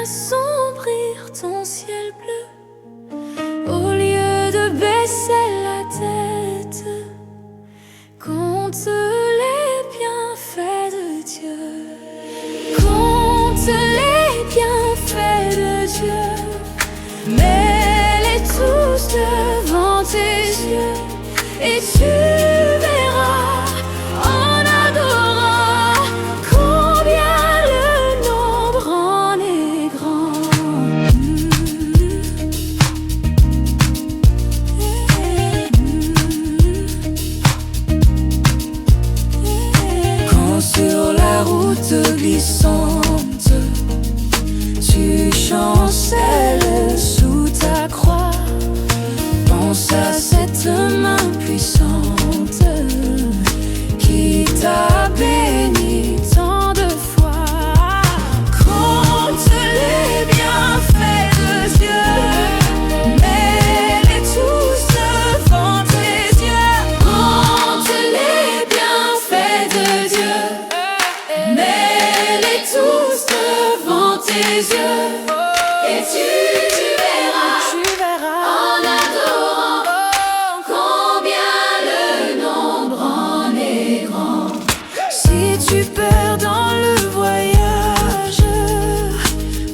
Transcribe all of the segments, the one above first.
assombrir ton ciel bleu. Au lieu de baisser la tête, compte les bienfaits de Dieu. Compte les bienfaits de Dieu. Mets-les tous devant tes yeux et tu verras en adorant combien le nombre en est grand. Quand sur la route glissante tu chancelles sous ta croix, pense à cette main puissante qui t'a béni tant de fois. Compte les bienfaits de Dieu, mets-les tous devant tes yeux. Compte les bienfaits de Dieu, mets-les tous devant tes yeux et tu verras en adorant combien le nombre en est grand. Si tu perds dans le voyage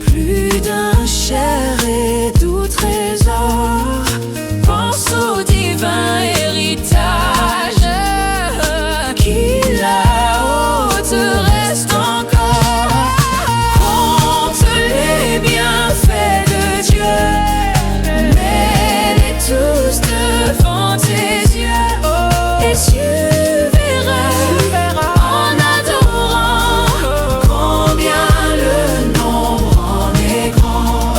plus d'un cher et doux trésor, pense au divin héritage qui là-haut te reste encore. Compte les bienfaits de Dieu, mets-les tous devant tes yeux et tu verras en adorant combien le nombre en est grand.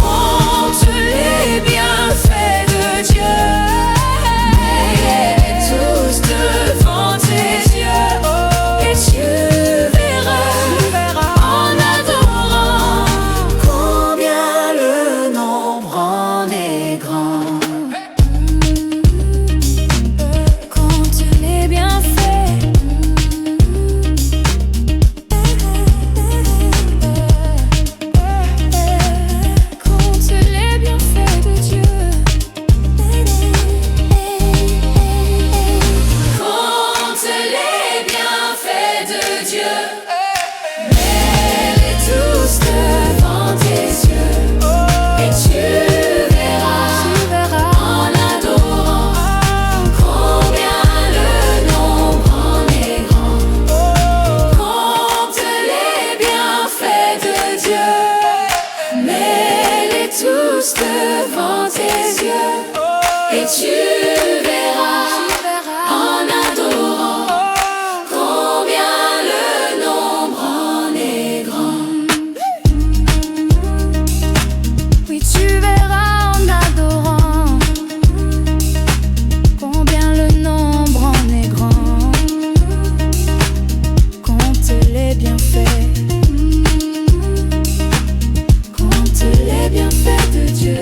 Compte les bienfaits de Dieu, mets-les tous devant tes yeux et tu verras en adorant combien le nombre en est grand. Compte les bienfaits, compte les bienfaits de Dieu. Compte les bienfaits de Dieu, mets-les tous devant tes yeux et tu verras en adorant combien le nombre en est grand. Compte les bienfaits de Dieu, mets-les tous devant tes yeux et tu verras en adorant combien le nombre en est grand. Oui, tu verras en adorant combien le nombre en est grand. Compte les bienfaits, compte les bienfaits de Dieu.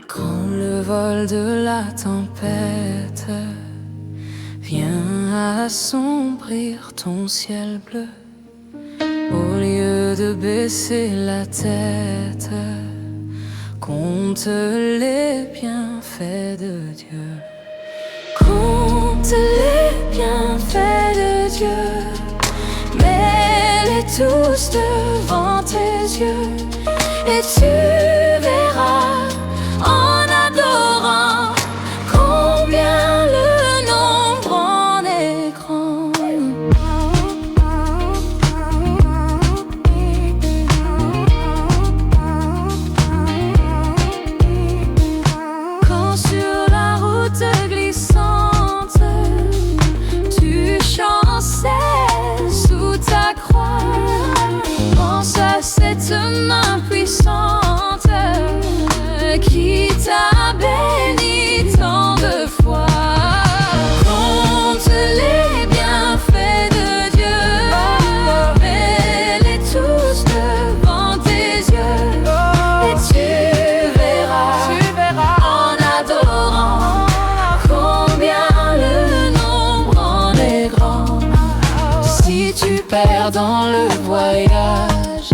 Quand le vol de la tempête vient assombrir ton ciel bleu, au lieu de baisser la tête, compte les bienfaits de Dieu. Compte les bienfaits de Dieu, mets-les tous devant tes yeux et tu verras en adorant combien le nombre en est grand. Quand sur la route glissante tu chancelles sous ta croix, pense à cette main puissante perds dans le voyage.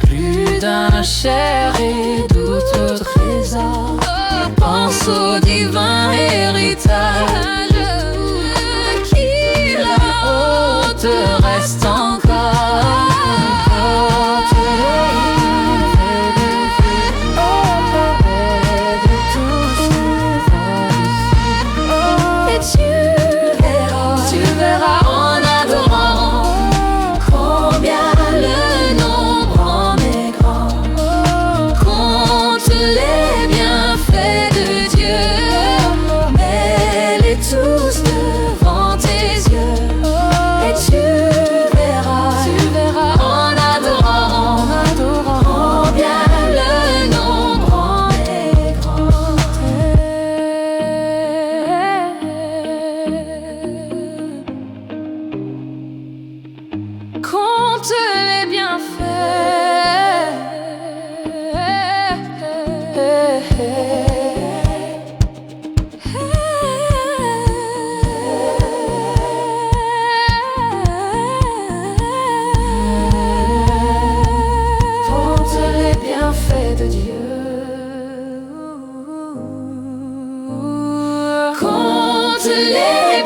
Plus d'un cher et douteux trésor. Pense au divin héritage qui là-haut te reste encore.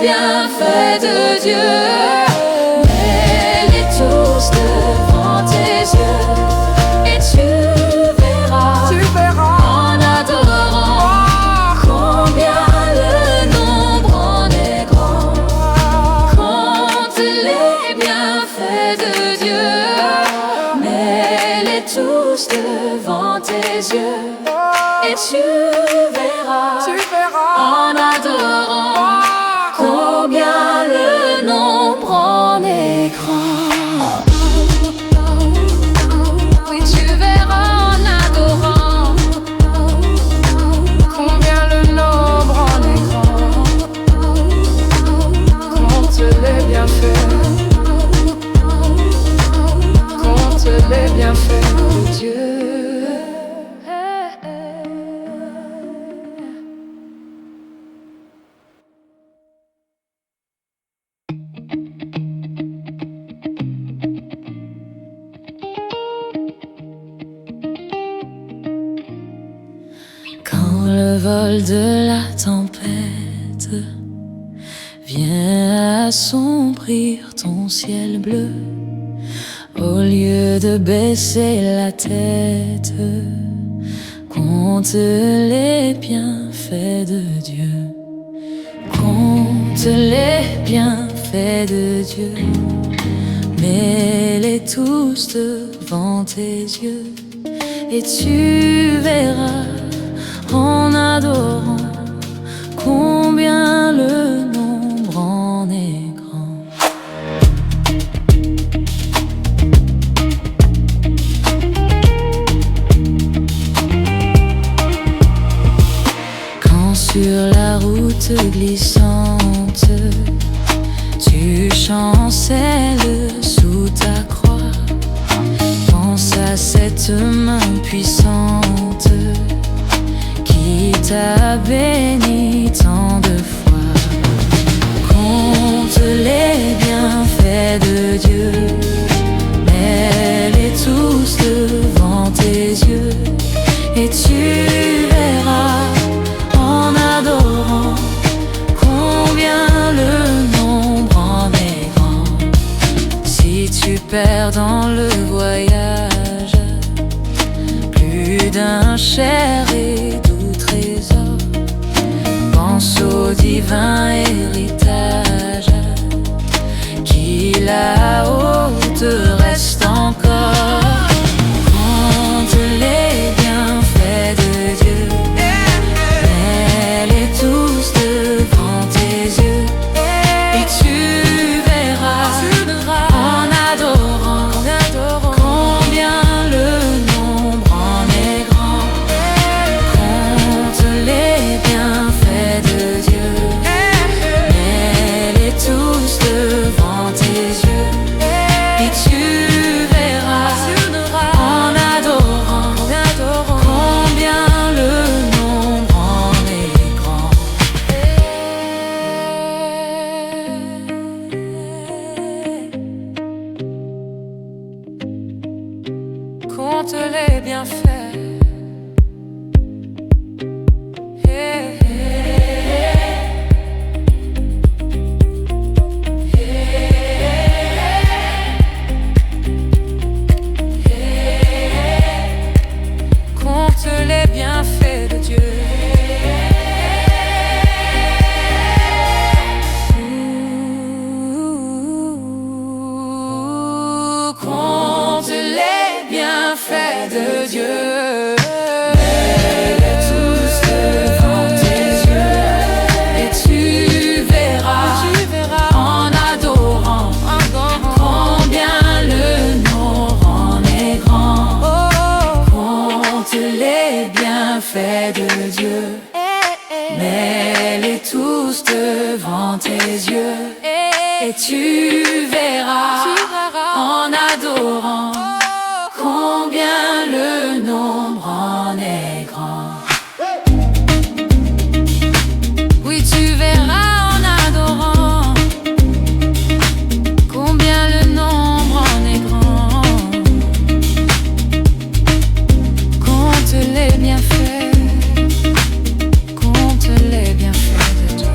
Bienfaits de Dieu, mets-les tous devant tes yeux, et tu verras en adorant combien le nombre en est grand. Compte les bienfaits de Dieu, mets-les tous devant tes yeux, et tu verras en adorant combien le nombre en est grand. Oui, tu verras en adorant combien le nombre en est grand. Compte les bienfaits, compte les bienfaits de Dieu. Le vol de la tempête vient assombrir ton ciel bleu. Au lieu de baisser la tête, compte les bienfaits de Dieu. Compte les bienfaits de Dieu. Mets-les tous devant tes yeux, et tu verras en adorant combien le nombre en est grand. Quand sur la route glissante tu chancelles sous ta croix, pense à cette main puissante qui t'a béni tant de fois. Compte les bienfaits de Dieu, mets-les tous devant tes yeux, et tu verras en adorant combien le nombre en est grand. Si tu perds dans le voyage plus d'un cher et doux trésor, pense au divin héritage qui là-haut te reste encore. Compte les bienfaits de Dieu, mets-les tous devant tes yeux, et tu verras en adorant combien le nombre en est grand. Compte les bienfaits de Dieu, tes yeux et tu verras en adorant combien le nombre en est grand. Oui, tu verras en adorant combien le nombre en est grand. Compte les bienfaits, compte les bienfaits de Dieu.